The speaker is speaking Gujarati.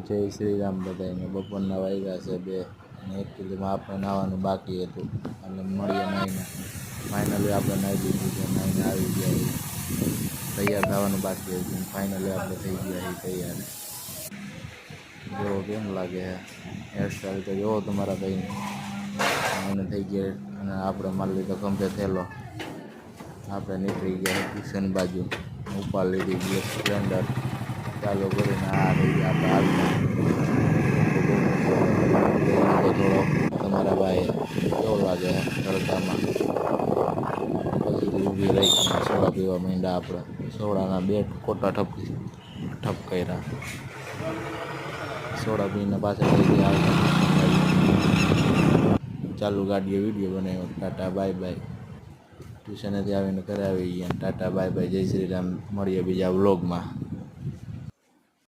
જય શ્રી રામ બધાને. બપોરના વાગ્યા છે 2 અને એકચ્યુઅલીમાં આપણે નાહવાનું બાકી હતું એટલે મળીએ નાહીને ફાઇનલી આપણે નાહી લીધું છે. નાહીને આવી ગયા તૈયાર થવાનું બાકી હતું. ફાઇનલી આપણે થઈ ગયા છીએ તૈયાર. જો કેમ લાગે છે હેરસ્ટાઈલ તો જોવો તમારા ભાઈને. એને થઈ ગયા અને આપણે મારી લીધો ગમે થેલો. આપણે નીકળી ગયા ટ્યુશન બાજુ. ઉપાડ લીધી ગેસ સ્પ્લેન્ડર ચાલુ કરીને આ રહી આપણે આવી થોડો તમારા ભાઈ કેવો લાગે તડકામાં. પછી ઊભી રહી સોડા પીવા માંડ્યા આપણે. સોડાના 2 કોટા ઠપ કર્યા. સોડા પીને પાછા થઈ ગયા ચાલુ ગાડીએ વિડીયો બનાવ્યો. Tata bye bye. ટ્યુશનેથી આવીને ઘરે આવી ગયા. ટાટા બાય બાય જય શ્રી રામ. મળીએ બીજા વ્લોગમાં.